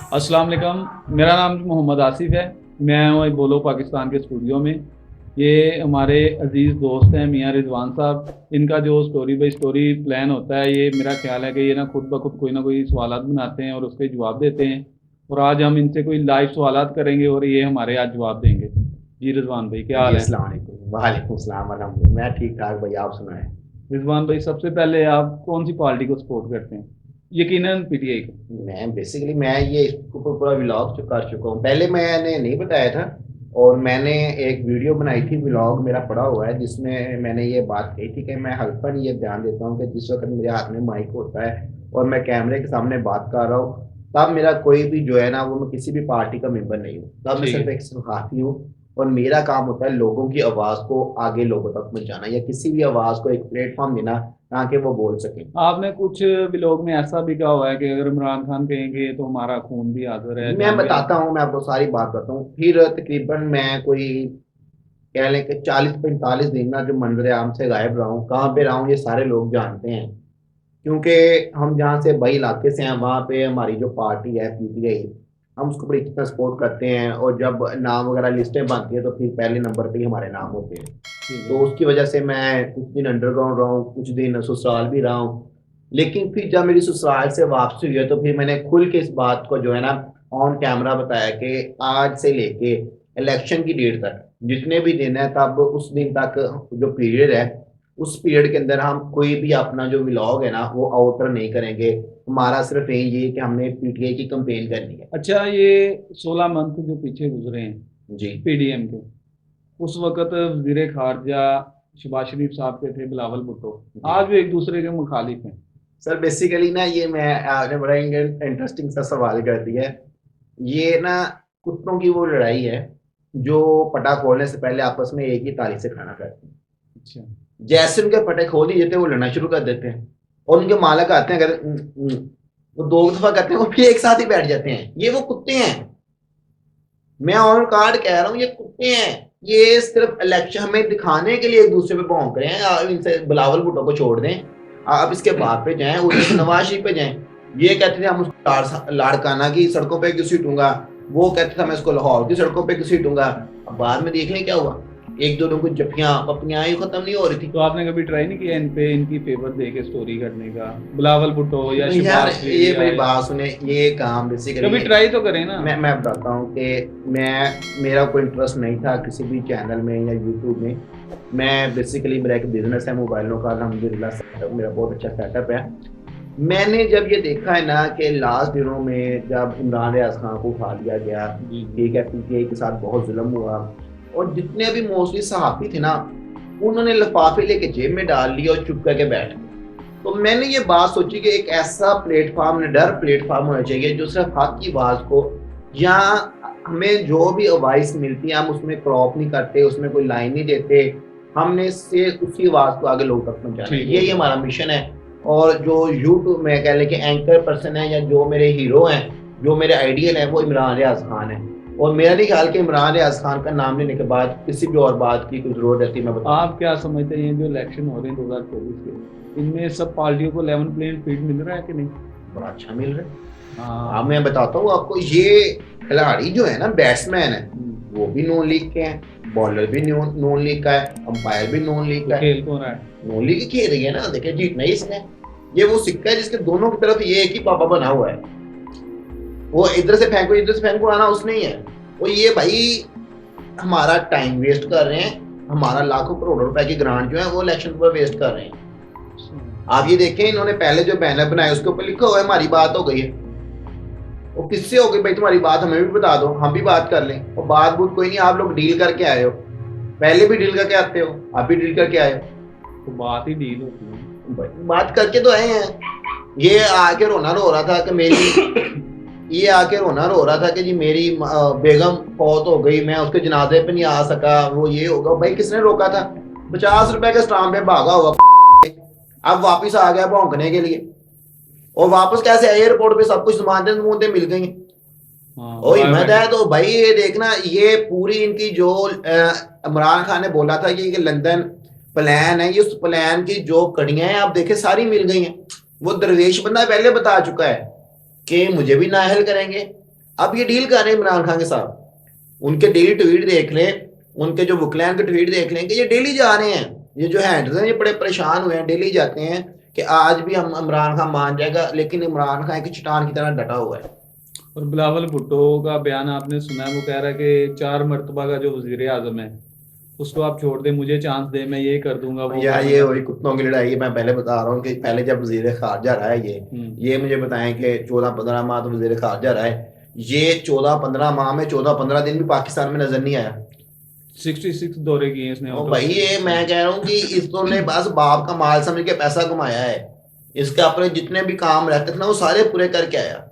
अस्सलाम वालेकुम। मेरा नाम मोहम्मद आसिफ है। मैं हूँ बोलो पाकिस्तान के स्टूडियो में। ये हमारे अजीज़ दोस्त हैं मियाँ रिजवान साहब। इनका जो स्टोरी बाई स्टोरी प्लान होता है, ये मेरा ख्याल है कि ये खुद ब खुद कोई ना कोई सवालात बनाते हैं और उसके जवाब देते हैं। और आज हम इनसे कोई लाइव सवालात करेंगे और ये हमारे आज जवाब देंगे। जी रिजवान भाई, क्या जी हाल है? अस्सलाम वालेकुम। वालेकुम सलाम अल्हम्दुलिल्लाह, मैं ठीक ठाक भाई, आप सुनाएं। रिजवान भाई, सबसे पहले आप कौन सी पार्टी को सपोर्ट करते हैं? यकीनन पीटीआई को। मैं ये इसको पूरा व्लॉग कर चुका हूँ, पहले मैंने नहीं बताया था। और मैंने एक वीडियो बनाई थी, व्लॉग मेरा पड़ा हुआ है, जिसमें मैंने ये बात कही थी कि मैं हल्का ये ध्यान देता हूँ कि जिस वक्त मेरे हाथ में माइक होता है और मैं कैमरे के सामने बात कर रहा हूँ, तब मेरा कोई भी जो है ना, वो मैं किसी भी पार्टी का मेंबर नहीं हूँ, तब मैं ठीक सिर्फ है। एक सहाफ़ी हूँ। और मेरा काम होता है लोगों की आवाज़ को आगे लोगों तक पहुंचाना, या किसी भी आवाज़ को एक प्लेटफॉर्म देना ताकि वो बोल सकें। आपने कुछ व्लॉग में ऐसा भी कहा हुआ है कि अगर इमरान खान कहेंगे तो हमारा खून भी हाजिर है, मैं जान भी बताता हाजिर हूँ, मैं आपको सारी बात बताता हूँ। फिर तकरीबन मैं कोई कह लें कि 40-45 दिन ना जो मंजर आम से गायब रहा हूँ, कहाँ पे रहा हूँ ये सारे लोग जानते हैं। क्योंकि हम जहाँ से बई इलाके से हैं, वहाँ पे हमारी जो पार्टी है पीटीआई, हम उसको बड़ी अच्छी तरह सपोर्ट करते हैं। और जब नाम वगैरह लिस्टें बनती है तो फिर पहले नंबर पे ही हमारे नाम होते हैं। ठीक तो है। उसकी वजह से मैं कुछ दिन अंडरग्राउंड रहा हूँ, कुछ दिन ससुराल भी रहा हूँ। लेकिन फिर जब मेरी ससुराल से वापसी हुई है, तो फिर मैंने खुल के इस बात को जो है ना ऑन कैमरा बताया कि आज से लेके इलेक्शन की डेट तक जितने भी दिन है, तब उस दिन तक जो पीरियड है, उस पीरियड के अंदर हम कोई भी अपना जो व्लॉग है ना वो आउटर नहीं करेंगे। हमारा सिर्फ यही है कि हमने पीटीआई की कंपेन करनी है। अच्छा, ये 16 मंथ जो पीछे गुजरे हैं जी। पीडीएम के, उस वक्त वजीर खारजा शहबाज शरीफ साहब के थे, बिलावल भुट्टो। जी आज भी एक दूसरे के मुखालिफ हैं। सर, बेसिकली ना ये मैं आपने बड़ा इंटरेस्टिंग सा सवाल कर दिया है। ये ना कुत्तों की वो लड़ाई है जो पटा खोलने से पहले आपस में एक ही ताली से खाना खाते हैं। अच्छा। जैसे उनके पटे खोल दिए जाते हैं, वो लड़ना शुरू कर देते हैं। और उनके मालक आते हैं, अगर वो दो दफा करते हैं, वो फिर एक साथ ही बैठ जाते हैं। ये वो कुत्ते हैं, मैं ऑन कार्ड कह रहा हूँ, ये कुत्ते हैं। ये सिर्फ इलेक्शन हमें दिखाने के लिए एक दूसरे पे भौंक रहे हैं। आप इनसे बिलावल भुट्टो को छोड़ दें, आप इसके बाप पे जाएं, उधर से नवाज शरीफ पे जाएं। ये कहते थे हम उसको लाड़काना की सड़कों पे घसीटूंगा, वो कहते थे मैं इसको लाहौर की सड़कों पे घसीटूंगा। अब बाद में देख लें क्या हुआ। एक दो लोगों को जफियां पपियां ही खत्म नहीं हो रही थी। तो आपने कभी ट्राई नहीं किया इन पे इनकी फेवर दे के स्टोरी करने का? बिलावल भुट्टो या यार शहबाज शरीफ ये मेरी या बात सुने, ये काम बेसिकली कभी ट्राई तो करें ना। मैं बताता हूँ कि मेरा कोई इंटरेस्ट नहीं था किसी भी चैनल में या यूट्यूब में। मैं बेसिकली, मेरा एक बिजनेस है मोबाइलों का, अल्हम्दुलिल्लाह सेटअप मेरा बहुत अच्छा सेटअप है। मैंने जब ये देखा है ना कि लास्ट दिनों में जब इमरान रियाज खान को उठा लिया गया, जी जी ठीक है, पीटीआई के साथ बहुत जुल्म हुआ, और जितने भी मोस्टली सहाफ़ी थे ना, उन्होंने लिफाफे लेके जेब में डाल लिए और चुप करके बैठ गए। तो मैंने ये बात सोची कि एक ऐसा प्लेटफॉर्म, निडर प्लेटफॉर्म होना चाहिए जो सिर्फ हक की आवाज़ को, या हमें जो भी आवाज़ मिलती है हम उसमें क्रॉप नहीं करते, उसमें कोई लाइन नहीं देते, हमने से उसी आवाज़ को आगे लोगों तक पहुंचाना है, ठीक हो यही गया। हमारा मिशन है। और जो यूट्यूब में कह लें कि एंकर पर्सन है, या जो मेरे हीरो हैं, जो मेरे आइडियल हैं, वो इमरान रियाज खान है। और मेरा नहीं ख्याल कि इमरान रियाज खान का नाम लेने के बाद किसी भी और बात की कोई जरूरत रहती, मैं बताऊँ। आप क्या समझते हैं, ये जो इलेक्शन हो रहे हैं 2024 के, इनमें सब पार्टियों को लेवल प्लेइंग फील्ड मिल रहा है कि नहीं? बड़ा अच्छा मिल रहा है। अब हाँ। मैं बताता हूँ आपको, ये खिलाड़ी जो है ना, बैट्समैन है, वो भी नॉन लीग के हैं, बॉलर भी नॉन लीग का है, अंपायर भी नॉन लीग तो का है। खेल कौन रहा है? नॉन लीग ही खेल रही है ना, देखिए जीतना ही इसने। ये वो सिक्का है जिसके दोनों की तरफ ये एक ही पापा बना हुआ है। वो इधर से फेंको आना उसने ही है। वो ये भाई हमारा टाइम वेस्ट कर रहे हैं, हमारा लाखों करोड़ों रुपए की ग्रांट जो है वो इलेक्शन पर वेस्ट कर रहे हैं। आप ये देखें, इन्होंने पहले जो बैनर बनाए उसके ऊपर लिखा हुआ है हमारी बात हो गई है। वो किससे हो गई भाई? तुम्हारी बात हमें भी बता दो, हम भी बात कर लें। और बात बूत कोई नहीं, आप लोग डील करके आए हो, पहले भी डील करके आते हो, आप भी डील करके आए तो बात ही डील होती है। हो, बात करके तो आए हैं। ये आके रोना रो रहा था कि मेरी ये आके रोना रो रहा था कि जी मेरी बेगम फौत हो गई, मैं उसके जनाजे पे नहीं आ सका, वो ये होगा। भाई किसने रोका था? 50 रुपए के स्टाम्प पे भागा हुआ, अब वापिस आ गया भौंकने के लिए। और वापस कैसे आए? एयरपोर्ट पे सब कुछ जमानतें जमूनतें मिल गई। हाँ, ओ हिम्मत है बायोमेट्रिक। तो भाई ये देखना, ये पूरी इनकी जो इमरान खान ने बोला था कि ये लंदन प्लान है, ये उस प्लान की जो कड़ियां हैं आप देखे सारी मिल गई हैं। वो दरवेश बंदा पहले बता चुका है कि मुझे भी नाअहल करेंगे, अब ये डील कर रहे हैं इमरान खान के साथ, उनके डेली ट्वीट देख लें, उनके जो वकलैन के ट्वीट देख लें कि ये डेली जा रहे हैं, ये जो हैंडलर हैं ये बड़े परेशान हुए हैं, डेली जाते हैं कि आज भी हम इमरान खान मान जाएगा, लेकिन इमरान खान एक चट्टान की तरह डटा हुआ है। और बिलावल भुट्टो का बयान आपने सुना है, वो कह रहा है कि 4 मरतबा का जो वजीर आजम है उसको आप छोड़ दें, मुझे चांस दें, मैं ये कर दूंगा वो यार कर ये दूंगा। वही कुत्तों की लड़ाई है। मैं पहले बता रहा हूँ कि पहले जब वजीर खारजा रहा है ये मुझे बताएं कि 14-15 माह तो वजीर खारजा रहा है, ये 14-15 माह में 14-15 दिन भी पाकिस्तान में नजर नहीं आया। 66 दौरे किए इसने और आउट भाई ऑफ ये मैं कह रहा हूँ कि इसने बस बाप का माल समझ के पैसा कमाया है, इसके अपने जितने भी काम रहते थे ना वो सारे पूरे करके आया।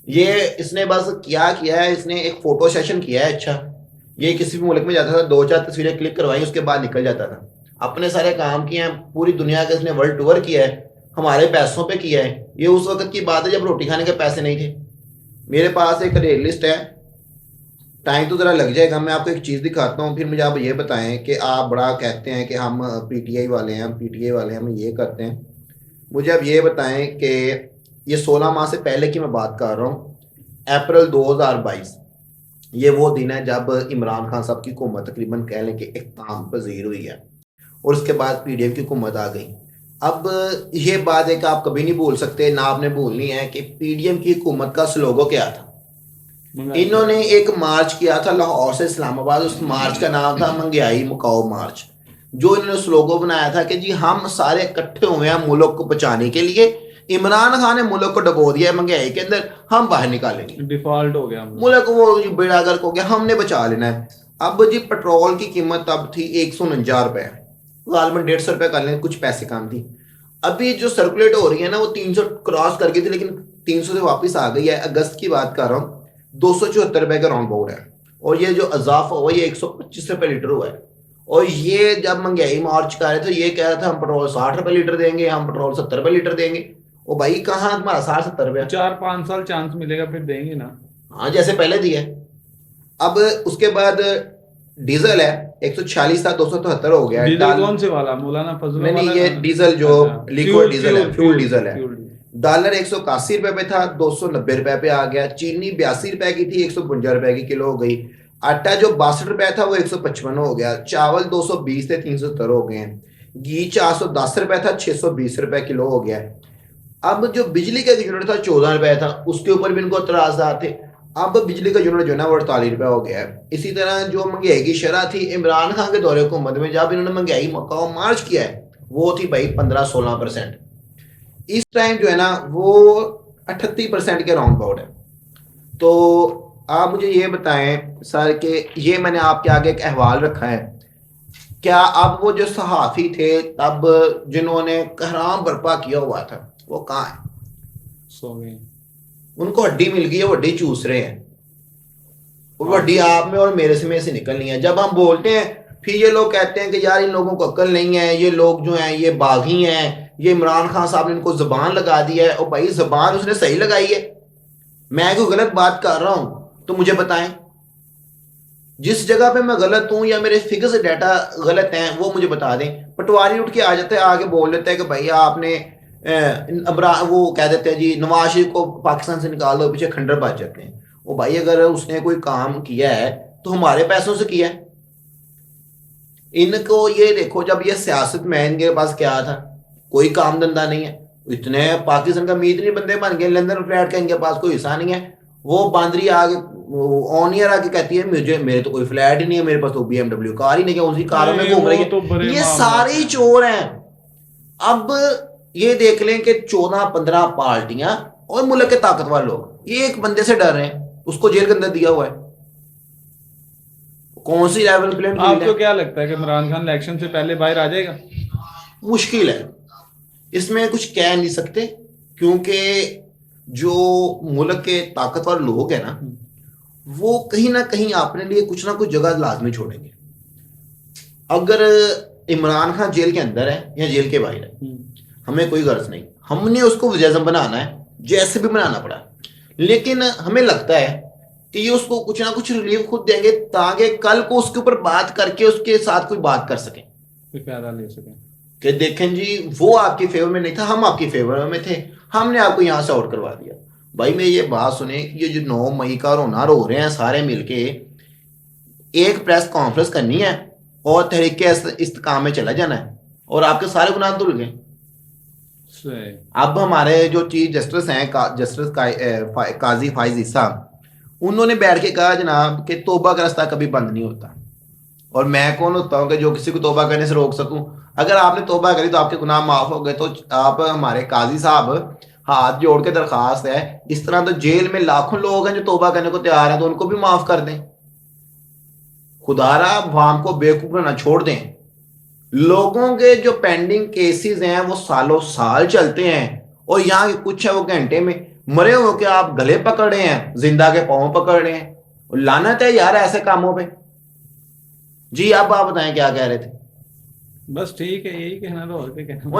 ये इसने बस किया है, इसने एक फोटो सेशन किया है। अच्छा, ये किसी भी मुल्क में जाता था, 2-4 तस्वीरें क्लिक करवाई, उसके बाद निकल जाता था। अपने सारे काम किए हैं, पूरी दुनिया का इसने वर्ल्ड टूर किया है, हमारे पैसों पे किया है। ये उस वक्त की बात है जब रोटी खाने के पैसे नहीं थे। मेरे पास एक रेल लिस्ट है, टाइम तो ज़रा लग जाएगा, मैं आपको एक चीज़ दिखाता हूँ, फिर मुझे आप ये बताएं कि आप बड़ा कहते हैं कि हम पीटीआई वाले हैं, हम पीटीआई वाले हैं, हम ये करते हैं। मुझे आप ये बताएं कि ये 16 माह से पहले की मैं बात कर रहा हूँ, अप्रैल 2022, ये वो दिन है जब इमरान खान साहब की हुकूमत तकरीबन कह लें कि इख्तिताम पजीर हुई है, और उसके बाद पीडीएम की हुकूमत आ गई। अब ये बात है कि आप कभी नहीं भूल सकते, ना आपने भूलनी है कि पीडीएम की हुकूमत का स्लोगो क्या था। इन्होंने एक मार्च किया था लाहौर से इस्लामाबाद, उस मार्च का नाम था महंगाई मुकाओ मार्च। जो इन्होंने स्लोगो बनाया था कि जी हम सारे इकट्ठे हुए हैं मुल्क को बचाने के लिए, इमरान खान ने मुल्क को डबो दिया है महंगाई के अंदर, हम बाहर निकालेंगे, डिफॉल्ट हो गया मुल्क वो बेड़ा गर्क हो गया, हमने बचा लेना है। अब जी पेट्रोल की कीमत तब थी 149 रुपए, गालमन 150 रुपए कर लें, कुछ पैसे कम थी। अभी जो सर्कुलेट हो रही है ना वो 300 क्रॉस कर गई थी, लेकिन 300 से वापस आ गई है। अगस्त की बात कर रहा हूँ, 274 रुपए का राउंड बाउंड है, और ये जो अजाफा हुआ ये 125 रुपए लीटर हुआ है। और ये जब महंगाई मार्च कर रहे थे, ये कह रहा था हम पेट्रोल 60 रुपए लीटर देंगे, हम पेट्रोल 70 रुपए लीटर देंगे। ओ भाई कहाँ तुम्हारा 60-70 रुपया, 4-5 साल चांस मिलेगा फिर देंगे ना। हाँ जैसे पहले दिया। अब उसके बाद डीजल है 146 था, 273 हो गया। डीजल कौन से वाला, मौलाना फजल वाला? नहीं, ये डीजल जो लिक्विड डीजल है, फ्यूल डीजल है। फ्यूल। डॉलर 181 रुपए पे था, 290 रुपए पे आ गया। चीनी 82 रुपए की थी, 152 रुपए की किलो हो गई। आटा जो 62 रुपए था वो 155 हो गया। चावल 220 थे, 370 हो गए हैं। घी 410 रुपए था, 620 रुपए किलो हो गया। अब जो बिजली का यूनिट था 14 रुपए था, उसके ऊपर भी इनको इतराज़ात थे। अब बिजली का यूनिट जो है ना वो 48 रुपए हो गया है। इसी तरह जो महंगाई की शरह थी इमरान खान के दौरे हुकूमत में, जब इन्होंने महंगाई मकाओ मार्च किया है, वो थी भाई 15-16%। इस टाइम जो है ना वो 38% के राउंड अबाउट है। तो आप मुझे ये बताएं सर कि ये मैंने आपके आगे एक अहवाल रखा है, क्या अब वो जो सहाफ़ी थे तब जिन्होंने कहराम बर्पा किया हुआ था वो कहाँ है? सो गए। उनको हड्डी मिल गई है, वो हड्डी चूस रहे हैं, वो हड्डी आप में और मेरे में से निकलनी है। जब हम बोलते हैं फिर ये लोग कहते हैं कि यार इन लोगों को अक्ल नहीं है, ये लोग जो हैं ये बागी हैं, ये इमरान खान साहब ने इनको जुबान लगा दी है। और भाई जुबान उसने सही लगाई है, मैं कोई गलत बात कर रहा हूं तो मुझे बताएं। जिस जगह पे मैं गलत हूं या मेरे फिगर्स डाटा गलत हैं वो मुझे बता दें। पटवारी उठ के आ जाता है, आगे बोल देता है कि भाई आपने वो कह देते हैं जी नवाज शरीफ को पाकिस्तान से निकाल दो, पीछे खंडर बच जाते हैं। वो भाई अगर उसने कोई काम किया है तो हमारे पैसों से किया है। इनको ये देखो, जब ये सियासत में इनके पास क्या था, कोई काम धंधा नहीं है, इतने पाकिस्तान का मीत नहीं बंदे बन गए, लंदन फ्लैट का इनके पास कोई हिस्सा नहीं है। वो बांदरी आगे ऑन ईयर आके कहती है मेरे तो कोई फ्लैट ही नहीं है, मेरे पास तो BMW कार ही नहीं है, उसी कारों में घूम रही है। ये सारे चोर हैं। अब ये देख लें कि 14-15 पार्टियां और मुल्क के ताकतवर लोग ये एक बंदे से डर रहे हैं, उसको जेल के अंदर दिया हुआ है। कौन सी लेवल प्लेइंग फील्ड है? आपको क्या लगता है कि इमरान खान इलेक्शन से पहले बाहर आ जाएगा? मुश्किल है, इसमें कुछ कह नहीं सकते, क्योंकि जो मुल्क के ताकतवर लोग हैं ना वो कहीं ना कहीं अपने लिए कुछ ना कुछ जगह लाजमी छोड़ेंगे। अगर इमरान खान जेल के अंदर है या जेल के बाहर है हमें कोई गर्ज नहीं, हमने उसको वज़ीर-ए-आज़म बनाना है, जैसे भी बनाना पड़ा। लेकिन हमें लगता है कि ये उसको कुछ ना कुछ रिलीफ खुद देंगे ताकि कल को उसके ऊपर बात करके उसके साथ कोई बात कर सके, कोई फायदा ले सके कि देखें जी वो आपके फेवर में नहीं था, हम आपके फेवर में थे, हमने आपको यहां से आउट करवा दिया। भाई मैं ये बात सुने कि ये जो 9 मई का रोना रो रहे हैं सारे मिलके, एक प्रेस कॉन्फ्रेंस करनी है और तहरीक इस्तेकाम में चला जाना है और आपके सारे गुनाह धुल गए। सही। अब हमारे जो चीफ जस्टिस हैं जस्टिस काजी फाइज ईसा, उन्होंने बैठ के कहा जनाब कि तौबा का रास्ता कभी बंद नहीं होता। और मैं कौन होता हूँ कि जो किसी को तौबा करने से रोक सकूं? अगर आपने तौबा करी तो आपके गुनाह माफ हो गए। तो आप हमारे काजी साहब, हाथ जोड़ के दरखास्त है, इस तरह तो जेल में लाखों लोग हैं जो तौबा करने को तैयार हैं, तो उनको भी माफ कर दें। खुदारा अवाम को बेवकूफ ना छोड़ दें। लोगों के जो पेंडिंग केसेस हैं वो सालों साल चलते हैं और यहाँ के कुछ है वो घंटे में मरे हो के आप गले पकड़ रहे हैं, जिंदा के पांव पकड़ रहे हैं। और लानत है यार ऐसे कामों पे। जी आप बताएं क्या कह रहे थे? बस ठीक है, यही कहना था, और क्या कहना।